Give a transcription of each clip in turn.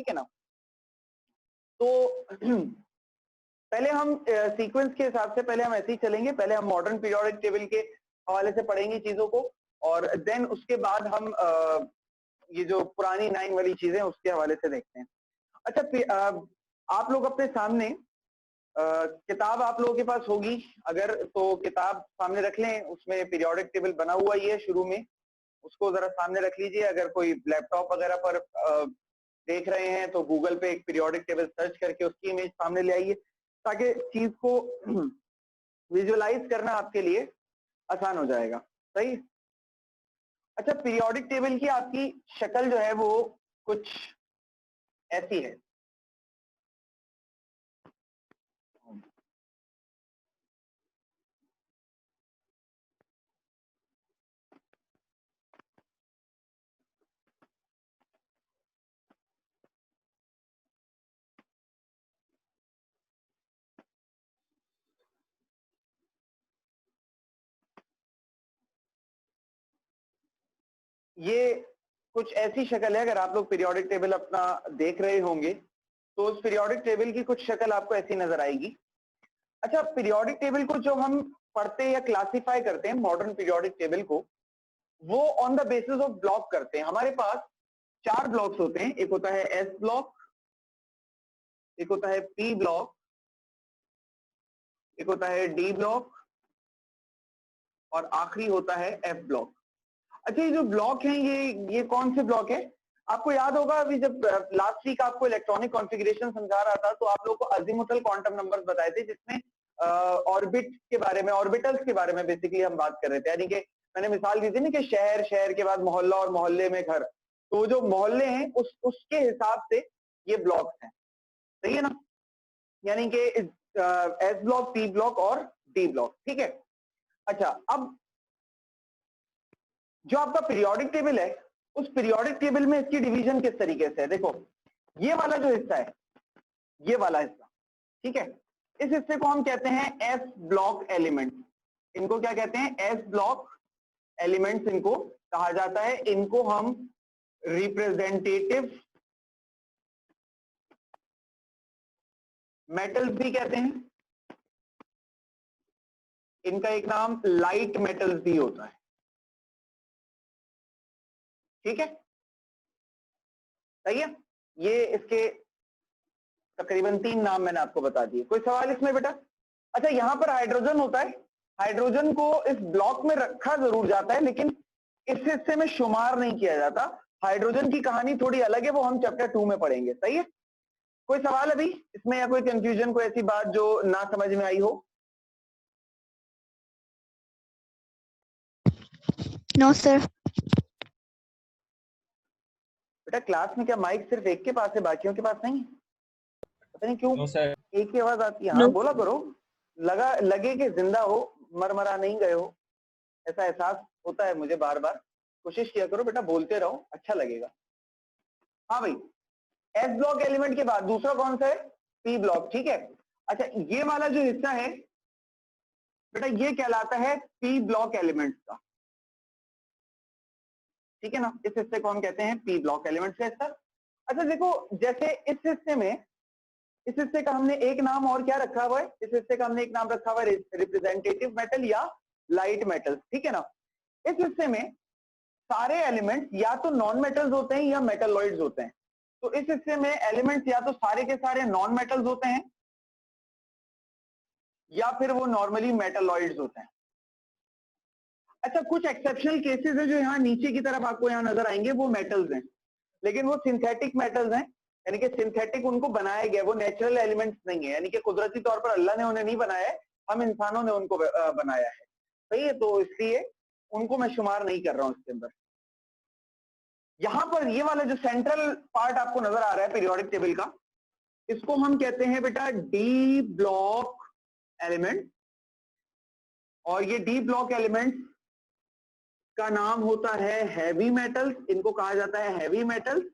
ठीक है ना। तो पहले हम सीक्वेंस के हिसाब से पहले हम ऐसे ही चलेंगे, पहले हम मॉडर्न पीरियोडिक टेबल के हवाले से पढ़ेंगे चीजों को, और देन उसके बाद हम ये जो पुरानी 9 वाली चीजें उसके हवाले से देखते हैं। अच्छा, आप लोग अपने सामने किताब आप लोगों के पास होगी, अगर तो किताब सामने रख लें, उसमें पीरियोडिक टेबल बना हुआ ही है शुरू में, उसको जरा सामने रख लीजिए। अगर कोई लैपटॉप वगैरह पर देख रहे हैं तो गूगल पे एक पीरियोडिक टेबल सर्च करके उसकी इमेज सामने ले आइए, ताकि चीज को विजुअलाइज करना आपके लिए आसान हो जाएगा। सही। अच्छा, पीरियोडिक टेबल की आपकी शक्ल जो है वो कुछ ऐसी है। ये कुछ ऐसी शक्ल है, अगर आप लोग पीरियोडिक टेबल अपना देख रहे होंगे तो उस पीरियोडिक टेबल की कुछ शक्ल आपको ऐसी नजर आएगी। अच्छा, पीरियोडिक टेबल को जो हम पढ़ते या क्लासिफाई करते हैं मॉडर्न पीरियोडिक टेबल को, वो on the basis of block करते हैं। हमारे पास 4 ब्लॉक्स होते हैं, एक होता है एस ब्लॉक, एक होता है पी ब्लॉक, एक होता है डी ब्लॉक, और आखिरी होता है एफ ब्लॉक। अच्छा, ये जो ब्लॉक हैं ये कौन से ब्लॉक है? आपको याद होगा अभी जब लास्ट वीक आपको इलेक्ट्रॉनिक कॉन्फ़िगरेशन समझा रहा था तो आप लोगों को अजीमुथल क्वांटम नंबर्स बताए थे, जिसमें ऑर्बिट के बारे में, ऑर्बिटल्स के बारे में बेसिकली हम बात कर रहे थे। यानी कि मैंने मिसाल दी थी ना कि शहर, शहर के बाद मोहल्ला और मोहल्ले में घर, तो जो मोहल्ले हैं उसके हिसाब से ये ब्लॉक्स हैं। सही है ना? यानी कि एस ब्लॉक, पी ब्लॉक और डी ब्लॉक। ठीक है। अच्छा, अब जो आपका पीरियोडिक टेबल है, उस पीरियोडिक टेबल में इसकी डिवीजन किस तरीके से है? देखो, ये वाला जो हिस्सा है, ये वाला हिस्सा, ठीक है, इस हिस्से को हम कहते हैं एस ब्लॉक एलिमेंट्स। इनको क्या कहते हैं? एस ब्लॉक एलिमेंट्स इनको कहा जाता है। इनको हम रिप्रेजेंटेटिव मेटल्स भी कहते हैं। इनका एक नाम लाइट मेटल्स भी होता है। ठीक है, सही है। ये इसके तकरीबन 3 नाम मैंने आपको बता दिए। कोई सवाल इसमें बेटा? अच्छा, यहां पर हाइड्रोजन होता है, हाइड्रोजन को इस ब्लॉक में रखा जरूर जाता है लेकिन इस हिस्से में शुमार नहीं किया जाता। हाइड्रोजन की कहानी थोड़ी अलग है, वो हम चैप्टर 2 में पढ़ेंगे। सही है। कोई सवाल अभी इसमें, या कोई कंफ्यूजन, कोई ऐसी बात जो ना समझ में आई हो? No sir. बेटा क्लास में क्या माइक सिर्फ एक के पास है, बाकियों के पास नहीं? पता नहीं क्यों एक ही आवाज आती है। हाँ, बोला करो, लगे कि जिंदा हो, मरमरा नहीं गए हो, ऐसा एहसास होता है मुझे बार बार। कोशिश किया करो बेटा, बोलते रहो, अच्छा लगेगा। हाँ भाई, एस ब्लॉक एलिमेंट के बाद दूसरा कौन सा है? P block. ठीक है। अच्छा, ये वाला जो हिस्सा है बेटा, ये कहलाता है पी ब्लॉक एलिमेंट्स का। ठीक है ना? इस हिस्से को हम कहते हैं पी ब्लॉक एलिमेंट्स का हिस्सा। अच्छा देखो, जैसे इस हिस्से में, इस हिस्से का हमने एक नाम और क्या रखा हुआ है? इस हिस्से का हमने एक नाम रखा हुआ है रिप्रेजेंटेटिव मेटल या लाइट मेटल। ठीक है ना? इस हिस्से में सारे एलिमेंट्स या तो नॉन मेटल्स होते हैं या मेटलॉइड्स होते हैं। तो इस हिस्से में एलिमेंट्स या तो सारे के सारे नॉन मेटल्स होते हैं या फिर वो नॉर्मली मेटलॉइड्स होते हैं। अच्छा, कुछ एक्सेप्शनल केसेस है जो यहाँ नीचे की तरफ आपको यहाँ नजर आएंगे, वो मेटल्स हैं, लेकिन वो सिंथेटिक मेटल्स हैं। यानी कि सिंथेटिक उनको बनाया गया, वो नेचुरल एलिमेंट्स नहीं है। यानी कि कुदरती तौर पर अल्लाह ने उन्हें नहीं बनाया है, हम इंसानों ने उनको बनाया है। सही है, तो इसलिए उनको मैं शुमार नहीं कर रहा हूं इसके अंदर। यहां पर ये वाला जो सेंट्रल पार्ट आपको नजर आ रहा है पीरियोडिक टेबल का, इसको हम कहते हैं बेटा डी ब्लॉक एलिमेंट। और ये डी ब्लॉक एलिमेंट का नाम होता है हैवी मेटल्स। इनको कहा जाता है हैवी मेटल्स,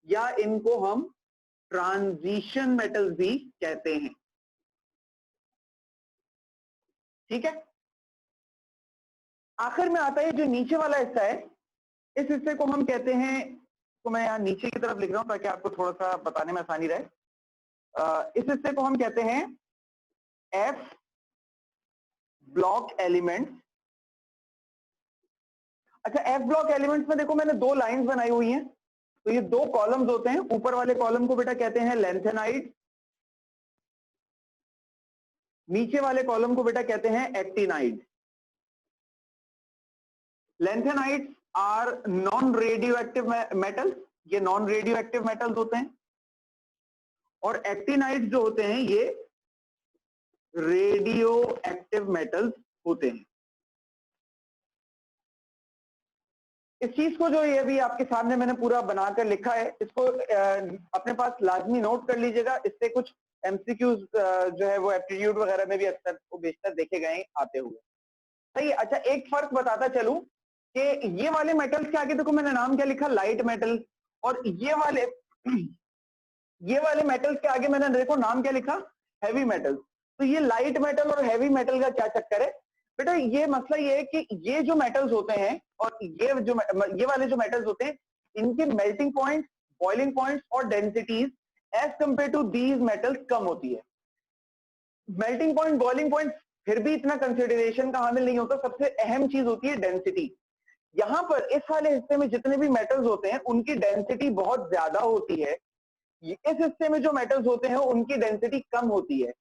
या इनको हम ट्रांजिशन मेटल्स भी कहते हैं। ठीक है। आखिर में आता है जो नीचे वाला हिस्सा है, इस हिस्से को हम कहते हैं इसको मैं यहाँ नीचे की तरफ लिख रहा हूँ ताकि आपको थोड़ा सा बताने में आसानी रहे। इस हिस्से को हम कहते हैं एफ ब्लॉक एलिमेंट्स। अच्छा, एफ ब्लॉक एलिमेंट्स में देखो मैंने दो लाइंस बनाई हुई हैं, तो ये दो कॉलम्स होते हैं। ऊपर वाले कॉलम को बेटा कहते हैं लेंथेनाइड, नीचे वाले कॉलम को बेटा कहते हैं actinide. Lanthanides are non radioactive metals, ये नॉन रेडियो एक्टिव मेटल्स होते हैं, और एक्टिनाइड्स जो होते हैं ये रेडियो एक्टिव मेटल्स होते हैं। इस चीज को जो ये भी आपके सामने मैंने पूरा बनाकर लिखा है, इसको अपने पास लाजमी नोट कर लीजिएगा। इससे कुछ एमसीक्यूज जो है वो एप्टीट्यूड वगैरह में भी अक्सर वो बेशतर देखे गए आते हुए। सही। अच्छा, एक फर्क बताता चलूं कि ये वाले मेटल्स के आगे देखो मैंने नाम क्या लिखा, लाइट मेटल, और ये वाले मेटल्स के आगे मैंने देखो नाम क्या लिखा, हैवी मेटल। तो ये लाइट मेटल और हैवी मेटल का क्या चक्कर है बेटा? ये मसला ये है कि ये जो मेटल्स होते हैं और ये वाले जो मेटल्स होते हैं, इनके मेल्टिंग पॉइंट, बॉइलिंग पॉइंट्स और densities as compared to these metals कम होती है। मेल्टिंग पॉइंट, बॉइलिंग पॉइंट फिर भी इतना कंसिडरेशन का हामिल नहीं होता, सबसे अहम चीज होती है डेंसिटी। यहाँ पर इस वाले हिस्से में जितने भी मेटल्स होते हैं उनकी डेंसिटी बहुत ज्यादा होती है, इस हिस्से में जो मेटल्स होते हैं उनकी डेंसिटी कम होती है।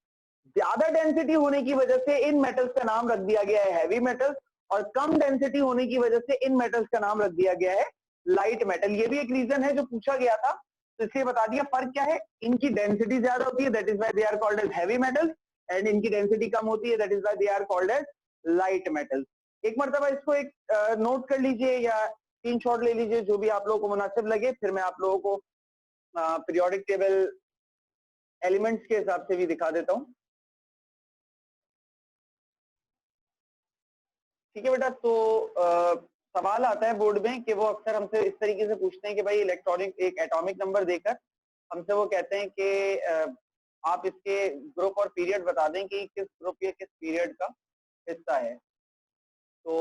ज्यादा डेंसिटी होने की वजह से इन मेटल्स का नाम रख दिया गया है हैवी मेटल्स, और कम डेंसिटी होने की वजह से इन मेटल्स का नाम रख दिया गया है लाइट मेटल। ये भी एक रीजन है जो पूछा गया था, तो इसलिए बता दिया फर्क क्या है। इनकी डेंसिटी ज्यादा होती है, that is why they are called as heavy metals, and इनकी डेंसिटी कम होती है, that is why they are called as light metals. एक मरतबा इसको एक नोट कर लीजिए या स्क्रीनशॉट ले लीजिए, जो भी आप लोगों को मुनासिब लगे, फिर मैं आप लोगों को पीरियोडिक टेबल एलिमेंट्स के हिसाब से भी दिखा देता हूं। ठीक है बेटा, तो सवाल आता है बोर्ड में कि वो अक्सर हमसे इस तरीके से पूछते हैं कि भाई इलेक्ट्रॉनिक एक एटॉमिक नंबर देकर हमसे वो कहते हैं कि आप इसके ग्रुप और पीरियड बता दें कि किस ग्रुप या किस पीरियड का हिस्सा है। तो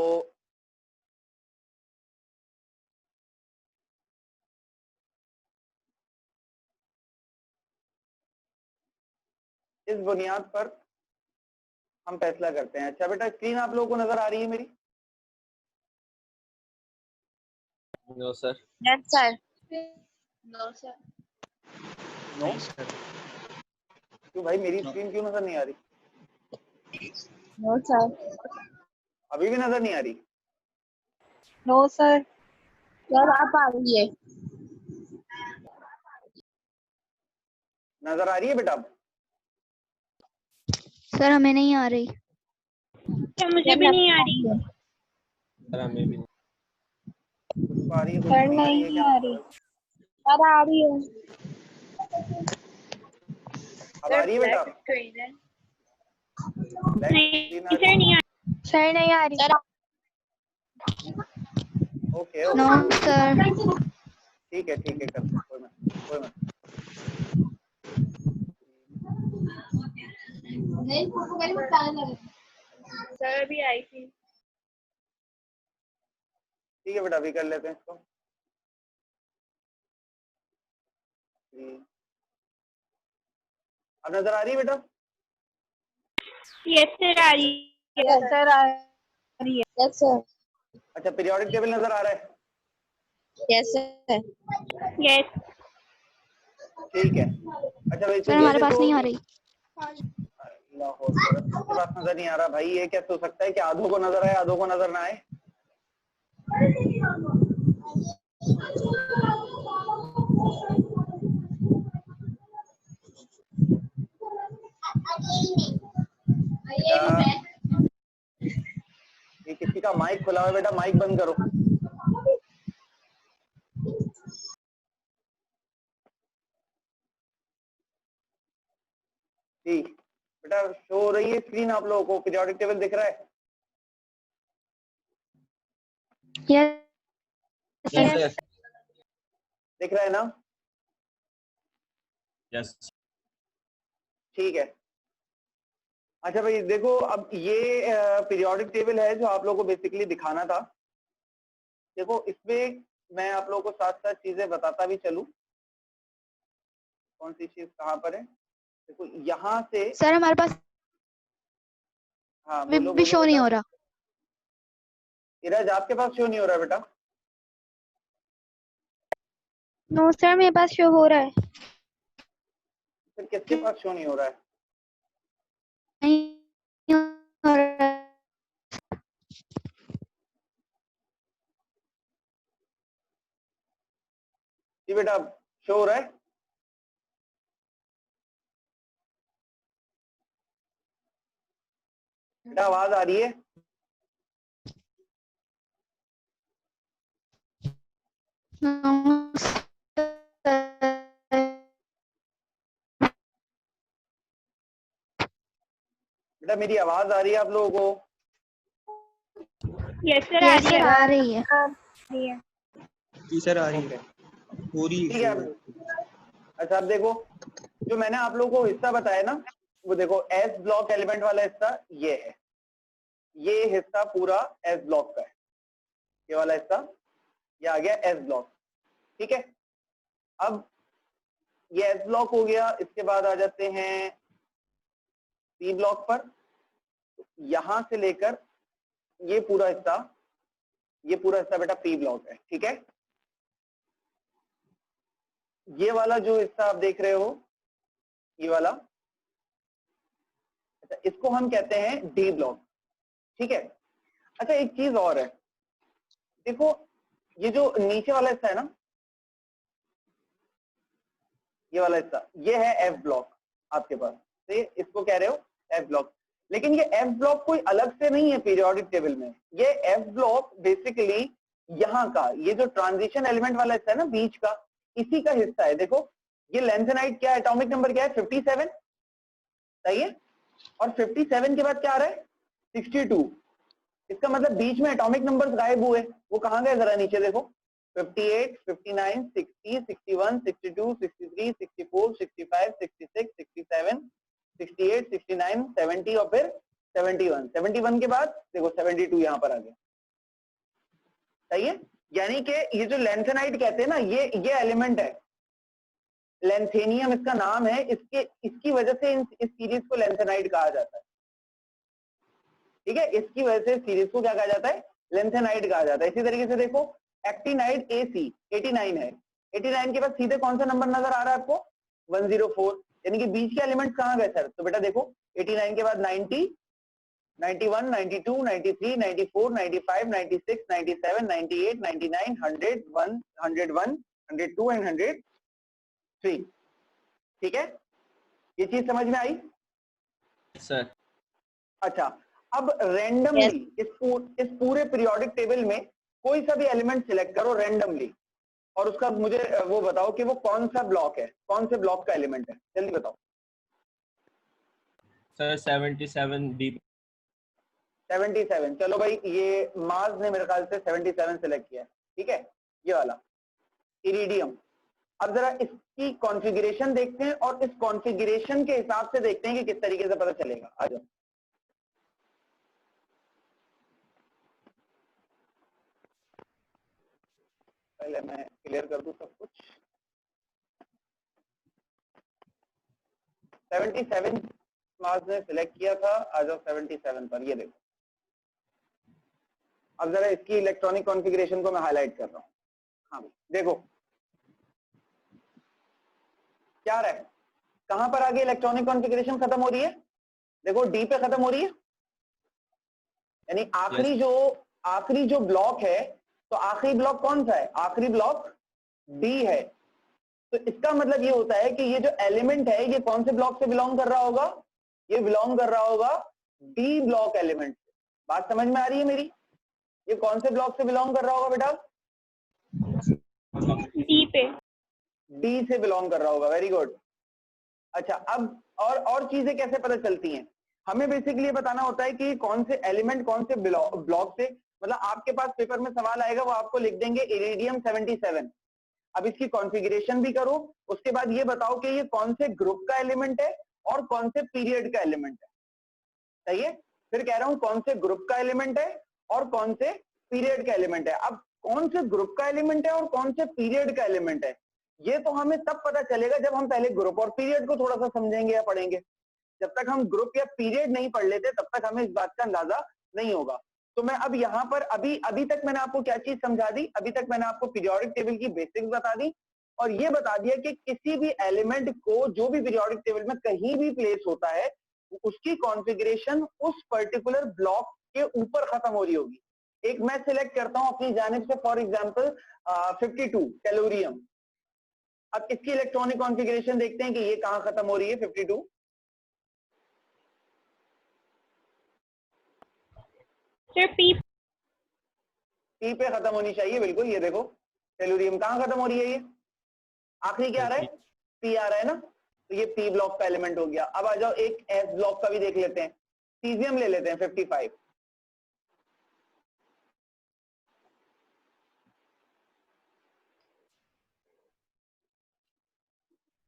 इस बुनियाद पर हम फैसला करते हैं। अच्छा बेटा, स्क्रीन आप लोगों को नजर आ रही है मेरी? No sir. Yes sir. No sir. No क्यों भाई, मेरी स्क्रीन क्यों नजर नहीं आ रही? No sir. अभी भी नजर नहीं आ रही? No sir. सर आप आ रही है। नजर आ रही है बेटा? सर हमें नहीं आ रही। सर मुझे भी नहीं आ रही है। सर हमें भी कुछ को आ रही है, कुछ सर को नहीं आ रही है नहीं क्या? आ रही। सर आ रही है। अब आ रही है बेटा? नहीं सर नहीं आ रही। सर नहीं आ रही। Okay no okay, sir. ठीक है करते हैं, कोई मत। सर अभी आई थी। ठीक है बेटा, अभी कर लेते हैं इसको। अब नजर आ रही है बेटा? यस सर आ रही है। यस सर आ रही है। Yes sir. अच्छा, पीरियोडिक टेबल नजर आ रहा है? Yes sir. यस। ठीक है। अच्छा भाई, सर हमारे पास नहीं आ रही। आपके पास नजर नहीं आ रहा भाई? ये कैसे हो सकता है कि आधों को नजर आए आधों को नजर ना आए? ये किसी का माइक खुला हुआ है बेटा, माइक बंद करो। ठीक बेटा, शो हो रही है स्क्रीन आप लोगों को? पीरियोडिक टेबल दिख रहा है? यस दिख रहा है ना? यस। ठीक है। अच्छा भाई देखो, अब ये पीरियोडिक टेबल है जो आप लोगों को बेसिकली दिखाना था। देखो इसमें मैं आप लोगों को साथ साथ चीजें बताता भी चलूं, कौन सी चीज कहाँ पर है। देखो यहाँ से, सर हमारे पास हाँ भी, बोलो भी बोलो शो नहीं बेटा। हो रहा। इराज आपके पास शो नहीं हो रहा बेटा? नो सर मेरे पास शो हो रहा है। फिर किसके पास शो नहीं हो रहा है? नहीं हो रहा है। जी बेटा शो हो रहा है? बेटा आवाज आ रही है? No, बेटा मेरी आवाज आ रही है आप लोगों को? यस सर यस सर आ रही है। आ रही है। जी सर आ रही ओके है पूरी। ठीक है। अच्छा अब देखो, जो मैंने आप लोगों को हिस्सा बताया ना, वो देखो एस ब्लॉक एलिमेंट वाला हिस्सा ये है, ये हिस्सा पूरा एस ब्लॉक का है, ये वाला हिस्सा ये आ गया एस ब्लॉक। ठीक है, अब ये एस ब्लॉक हो गया, इसके बाद आ जाते हैं पी ब्लॉक पर। यहां से लेकर ये पूरा हिस्सा, ये पूरा हिस्सा बेटा पी ब्लॉक है। ठीक है, ये वाला जो हिस्सा आप देख रहे हो, ये वाला, अच्छा इसको हम कहते हैं डी ब्लॉक। ठीक है, अच्छा एक चीज और है, देखो ये जो नीचे वाला हिस्सा है ना, ये वाला हिस्सा, ये है एफ ब्लॉक आपके पास, तो इसको कह रहे हो एफ ब्लॉक। लेकिन ये एफ ब्लॉक कोई अलग से नहीं है पीरियोडिक टेबल में, ये एफ ब्लॉक बेसिकली यहाँ का, ये जो ट्रांजिशन एलिमेंट वाला हिस्सा है ना बीच का, इसी का हिस्सा है। देखो ये लेंथेनाइट क्या है, एटॉमिक नंबर क्या है 57, सही है, और 57 के बाद क्या आ रहा है 62, इसका मतलब बीच में एटॉमिक नंबर्स गायब हुए, वो कहाँ गए जरा नीचे देखो, 58, 59, 60, 61, 62, 63, 64, 65, 66, 67, 68, 69, 70 और फिर 71। 71 के बाद देखो 72 यहाँ पर आ गया, सही है। यानी कि ये जो लेंथेनाइट कहते हैं ना, ये एलिमेंट है, लेंथेनियम इसका नाम है, इसकी वजह से इस सीरीज को लेंथेनाइट कहा जाता है। ठीक है, इसकी वजह से सीरीज को क्या कहा जाता है, लेंथेनाइट कहा जाता है। इसी तरीके से देखो एक्टिनाइट AC 89 है, 89 के बाद सीधे कौन सा नंबर नजर आ रहा है आपको 104, यानी कि बीच के एलिमेंट्स कहाँ गए सर, तो बेटा देखो 89 के बाद 90, 91, 92, 93, 94, 95, 96, 97, 98, 99, 100, 101, 102 एंड 103। ठीक है, ये चीज समझ में आई? सर अच्छा अब रैंडमली इस पूरे पीरियोडिक टेबल में कोई सा भी एलिमेंट सिलेक्ट करो रैंडमली, और उसका मुझे वो बताओ कि वो कौन सा ब्लॉक है, कौन से ब्लॉक का एलिमेंट है, जल्दी बताओ। Sir 77 D. 77, चलो भाई ये मार्स ने मेरे ख्याल से 77 सिलेक्ट किया है। ठीक है, ये वाला इरिडियम। अब जरा इसकी कॉन्फ़िगरेशन देखते हैं और इस कॉन्फ़िगरेशन के हिसाब से देखते हैं कि किस तरीके से पता चलेगा। आ जाओ, पहले मैं क्लियर कर दूं सब कुछ। 77 मार्क्स ने सिलेक्ट किया था, आ जाओ 77 पर, ये देखो। अब जरा इसकी इलेक्ट्रॉनिक कॉन्फ़िगरेशन को मैं हाईलाइट कर रहा हूँ। हाँ देखो क्या रहा है, कहां पर आगे इलेक्ट्रॉनिक कॉन्फ़िगरेशन खत्म हो रही है, देखो डी पे खत्म हो रही है, यानी आखिरी जो ब्लॉक है, तो आखिरी ब्लॉक कौन सा है, आखिरी ब्लॉक डी है। तो इसका मतलब ये होता है कि ये जो एलिमेंट है ये कौन से ब्लॉक से बिलोंग कर रहा होगा, ये बिलोंग कर रहा होगा डी ब्लॉक एलिमेंट से। बात समझ में आ रही है मेरी, ये कौन से ब्लॉक से बिलोंग कर रहा होगा बेटा, डी पे, डी से बिलोंग कर रहा होगा, वेरी गुड। अच्छा अब और चीजें कैसे पता चलती हैं, हमें बेसिकली बताना होता है कि कौन से एलिमेंट कौन से ब्लॉक से, मतलब आपके पास पेपर में सवाल आएगा, वो आपको लिख देंगे इरिडियम 77। अब इसकी कॉन्फ़िगरेशन भी करो, उसके बाद ये बताओ कि ये कौन से ग्रुप का एलिमेंट है और कौन से पीरियड का एलिमेंट है, सही है। फिर कह रहा हूं कौन से ग्रुप का एलिमेंट है और कौन से पीरियड का एलिमेंट है। अब कौन से ग्रुप का एलिमेंट है और कौन से पीरियड का एलिमेंट है, ये तो हमें तब पता चलेगा जब हम पहले ग्रुप और पीरियड को थोड़ा सा समझेंगे या पढ़ेंगे। जब तक हम ग्रुप या पीरियड नहीं पढ़ लेते तब तक हमें इस बात का अंदाजा नहीं होगा। तो मैं अब यहाँ पर अभी तक मैंने आपको क्या चीज समझा दी, अभी तक मैंने आपको पीरियोडिक टेबल की बेसिक्स बता दी और ये बता दिया कि किसी भी एलिमेंट को जो भी पीरियोडिक टेबल में कहीं भी प्लेस होता है उसकी कॉन्फ़िगरेशन उस पर्टिकुलर ब्लॉक के ऊपर खत्म हो रही होगी। एक मैं सिलेक्ट करता हूं अपनी जानिब से, फॉर एग्जांपल 52 टेलुरियम। अब इसकी इलेक्ट्रॉनिक कॉन्फ़िगरेशन देखते हैं कि ये कहां खत्म हो रही है। 52 पी पे खत्म होनी चाहिए, बिल्कुल। ये देखो टेलुरियम कहां खत्म हो रही है, ये आखिरी क्या आ रहा है, पी आ रहा है ना, तो ये पी ब्लॉक का एलिमेंट हो गया। अब आ जाओ एक एस ब्लॉक का भी देख लेते हैं, सीजियम ले लेते हैं 55।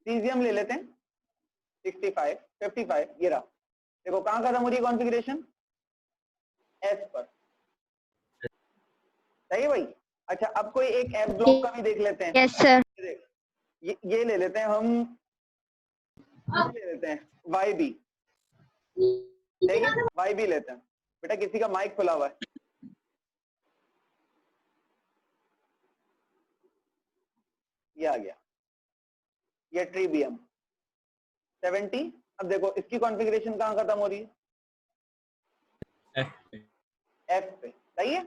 सीजियम ले लेते हैं 65 55, ये रहा। देखो कहां खत्म हो रही है कॉन्फ़िगरेशन, एस पर, सही है भाई। अच्छा अब कोई एक एफ ब्लॉक का भी देख लेते हैं। Yes sir. ये ले लेते हैं हम, ले लेते हैं वाई बी, ठीक है वाई बी लेते हैं। बेटा किसी का माइक खुला हुआ है, ये आ गया, ये ट्रीबियम 70। अब देखो इसकी कॉन्फ़िगरेशन कहां खत्म हो रही है, एफ पे, सही है।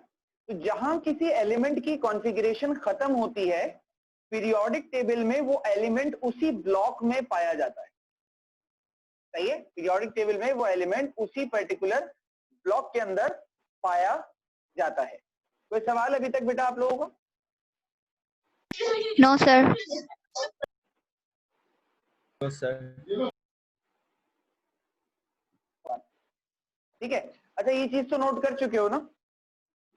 तो जहां किसी एलिमेंट की कॉन्फ़िगरेशन खत्म होती है पीरियोडिक टेबल में वो एलिमेंट उसी ब्लॉक में पाया जाता है, सही है। पीरियोडिक टेबल में वो एलिमेंट उसी पर्टिकुलर ब्लॉक के अंदर पाया जाता है। कोई सवाल अभी तक बेटा आप लोगों का? No sir. ठीक है, अच्छा ये चीज तो नोट कर चुके हो ना।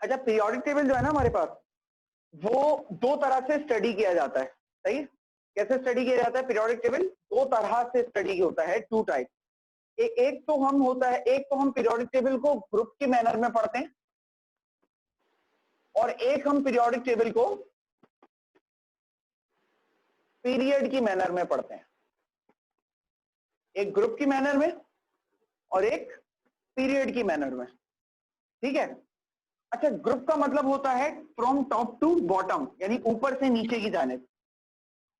अच्छा पीरियोडिक टेबल जो है ना हमारे पास, वो दो तरह से स्टडी किया जाता है, सही है। कैसे स्टडी किया जाता है पीरियोडिक टेबल, दो तरह से स्टडी होता है, टू टाइप। एक तो हम होता है, एक तो हम पीरियोडिक टेबल को ग्रुप के मैनर में पढ़ते हैं और एक हम पीरियोडिक टेबल को पीरियड की मैनर में पढ़ते हैं। एक ग्रुप की मैनर में और एक पीरियड की मैनर में, ठीक है। अच्छा ग्रुप का मतलब होता है फ्रॉम टॉप टू बॉटम, यानी ऊपर से नीचे की जानिब,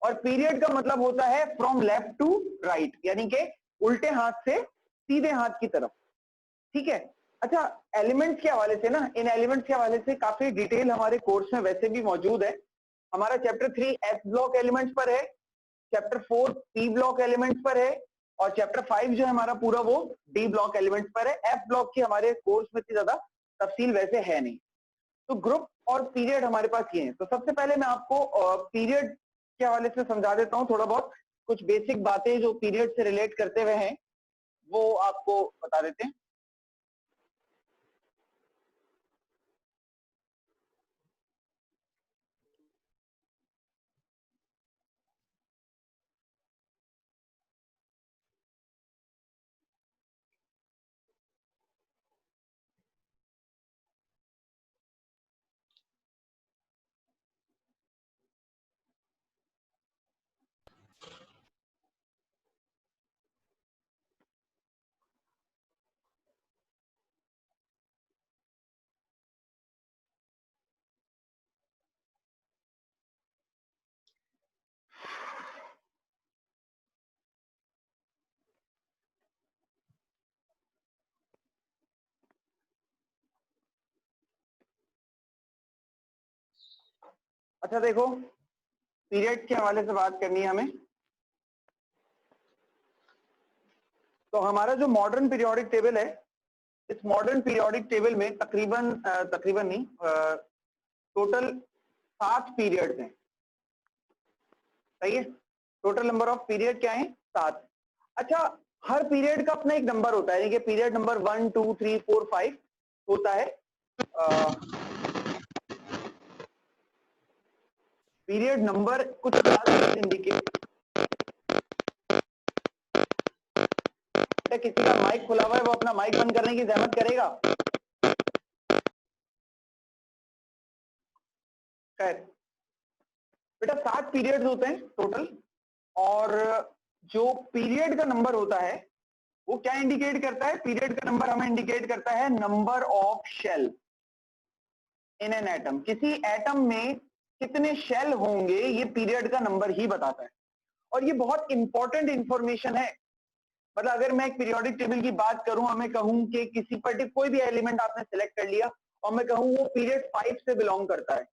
और पीरियड का मतलब होता है फ्रॉम लेफ्ट टू राइट, यानी कि उल्टे हाथ से सीधे हाथ की तरफ, ठीक है। अच्छा एलिमेंट्स के हवाले से ना, इन एलिमेंट्स के हवाले से काफी डिटेल हमारे कोर्स में वैसे भी मौजूद है। हमारा चैप्टर 3 एस ब्लॉक एलिमेंट्स पर है, चैप्टर 4 पी ब्लॉक एलिमेंट्स पर है और चैप्टर 5 जो है हमारा पूरा वो डी ब्लॉक एलिमेंट्स पर है। एफ ब्लॉक की हमारे कोर्स में इतनी ज्यादा तफसील वैसे है नहीं। तो ग्रुप और पीरियड हमारे पास ये है। तो सबसे पहले मैं आपको पीरियड के हवाले से समझा देता हूँ, थोड़ा बहुत कुछ बेसिक बातें जो पीरियड से रिलेट करते हुए हैं वो आपको बता देते हैं। अच्छा देखो पीरियड के हवाले से बात करनी है हमें। तो हमारा जो मॉडर्न पीरियोडिक टेबल है, इस मॉडर्न पीरियोडिक टेबल में तकरीबन नहीं, टोटल 7 पीरियड्स हैं, सही है। टोटल नंबर ऑफ पीरियड क्या है, 7। अच्छा हर पीरियड का अपना एक नंबर होता है, यानी कि पीरियड नंबर 1 2 3 4 5 होता है। पीरियड नंबर कुछ इंडिकेट, किसी का माइक खुला हुआ है वो अपना माइक बंद करने की जहमत करेगा। खैर बेटा 7 पीरियड्स होते हैं टोटल, और जो पीरियड का नंबर होता है वो क्या इंडिकेट करता है? पीरियड का नंबर हमें इंडिकेट करता है number of shell in an atom. किसी एटम में कितने शेल होंगे ये पीरियड का नंबर ही बताता है, और ये बहुत इंपॉर्टेंट इंफॉर्मेशन है। मतलब अगर मैं एक पीरियोडिक टेबल की बात करूं, हमें कहूं कि किसी पर्टिकुलर कोई भी एलिमेंट आपने सिलेक्ट कर लिया और मैं कहूं वो पीरियड 5 से बिलोंग करता है,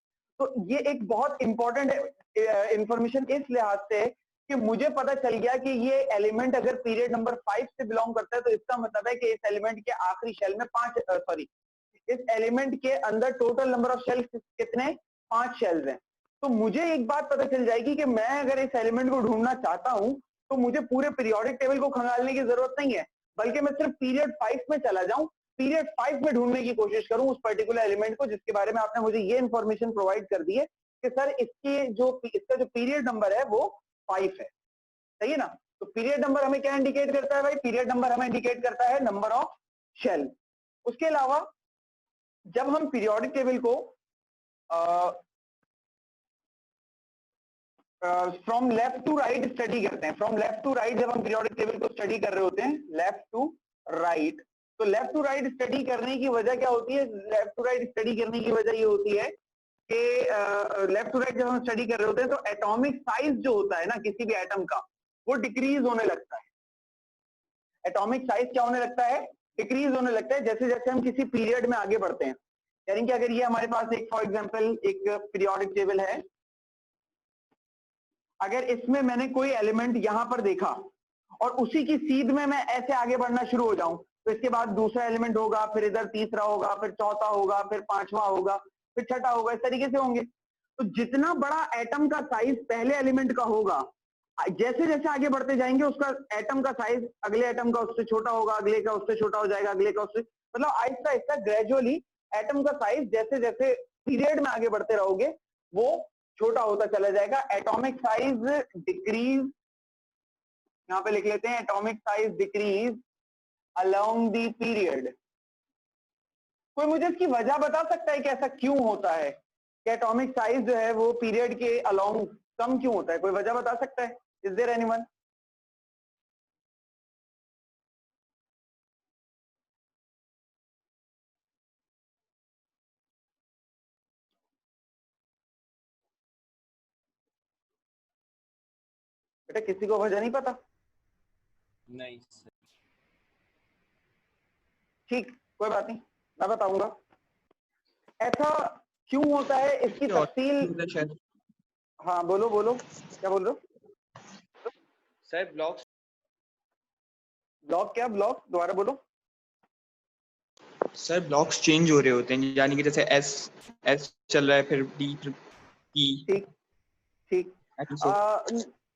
तो ये एक बहुत इंपॉर्टेंट इंफॉर्मेशन इस लिहाज से है कि मुझे पता चल गया कि ये एलिमेंट अगर पीरियड नंबर 5 से बिलोंग करता है तो इसका मतलब है कि इस एलिमेंट के आखिरी शेल में इस एलिमेंट के अंदर टोटल नंबर ऑफ शेल्स कितने? 5 शेल्स हैं। तो मुझे एक बात पता चल जाएगी कि मैं अगर इस एलिमेंट को ढूंढना चाहता हूं तो मुझे पूरे पीरियोडिक टेबल को खंगालने की जरूरत नहीं है, बल्कि मैं सिर्फ पीरियड 5 में चला जाऊं, पीरियड 5 में ढूंढने की कोशिश करूं उस पर्टिकुलर एलिमेंट को जिसके बारे में आपने मुझे ये इंफॉर्मेशन प्रोवाइड कर दी है कि सर इसका जो पीरियड नंबर है वो 5 है। सही है ना? तो पीरियड नंबर हमें क्या इंडिकेट करता है भाई? पीरियड नंबर हमें इंडिकेट करता है नंबर ऑफ शेल। उसके अलावा जब हम पीरियोडिक टेबल को from left to right study करते हैं, फ्रॉम लेफ्ट टू राइट जब हम पीरियोडिक टेबल को स्टडी कर रहे होते हैं, लेफ्ट टू राइट, तो लेफ्ट टू राइट स्टडी करने की वजह क्या होती है? लेफ्ट टू राइट स्टडी करने की वजह ये होती है कि लेफ्ट टू राइट जब हम स्टडी कर रहे होते हैं तो एटॉमिक साइज जो होता है ना किसी भी एटम का, वो डिक्रीज होने लगता है। एटॉमिक साइज क्या होने लगता है? डिक्रीज होने लगता है जैसे जैसे हम किसी पीरियड में आगे बढ़ते हैं। यानी कि अगर ये हमारे पास एक फॉर एग्जांपल एक पीरियोडिक टेबल है, अगर इसमें मैंने कोई एलिमेंट यहां पर देखा और उसी की सीध में मैं ऐसे आगे बढ़ना शुरू हो जाऊं, तो इसके बाद दूसरा एलिमेंट होगा, फिर इधर तीसरा होगा, फिर चौथा होगा, फिर पांचवा होगा, फिर छठा होगा, इस तरीके से होंगे। तो जितना बड़ा एटम का साइज पहले एलिमेंट का होगा, जैसे जैसे आगे बढ़ते जाएंगे उसका एटम का साइज अगले एटम का उससे छोटा होगा, अगले का उससे छोटा हो जाएगा, अगले का उससे, मतलब आहिस्ता आहिस्ता ग्रेजुअली एटम का साइज जैसे जैसे पीरियड में आगे बढ़ते रहोगे वो छोटा होता चला जाएगा। एटॉमिक साइज डिक्रीज, यहां पे लिख लेते हैं atomic size decrease along the period. कोई मुझे इसकी वजह बता सकता है कि ऐसा क्यों होता है कि एटॉमिक साइज जो है वो पीरियड के अलोंग कम क्यों होता है? कोई वजह बता सकता है? Is there anyone? बेटा किसी को वजह नहीं पता? नहीं सर। ठीक, कोई बात नहीं, मैं बताऊंगा ऐसा क्यों होता है, इसकी तफसील। हाँ बोलो बोलो, क्या बोल रहे हो? सर ब्लॉक्स ब्लॉक क्या? ब्लॉक दोबारा बोलो। सर ब्लॉक्स चेंज हो रहे होते हैं, यानी कि जैसे एस चल रहा है, फिर डी पी। ठीक ठीक।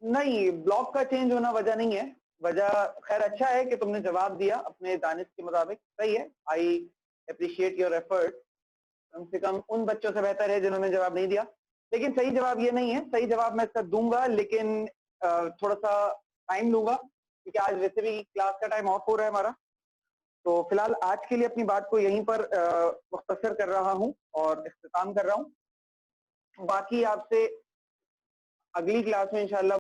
नहीं, ब्लॉक का चेंज होना वजह नहीं है। वजह खैर अच्छा है कि तुमने जवाब दिया अपने दानिश के मुताबिक, सही है, आई अप्रिशिएट योर एफर्ट। कम से कम उन बच्चों से बेहतर है जिन्होंने जवाब नहीं दिया, लेकिन सही जवाब ये नहीं है। सही जवाब मैं इसका दूंगा, लेकिन थोड़ा सा टाइम लूंगा क्योंकि आज वैसे भी क्लास का टाइम ऑफ हो रहा है हमारा। तो फिलहाल आज के लिए अपनी बात को यहीं पर मुख्तसर कर रहा हूं और इख्तिताम कर रहा हूं। बाकी आपसे अगली क्लास में इंशाल्लाह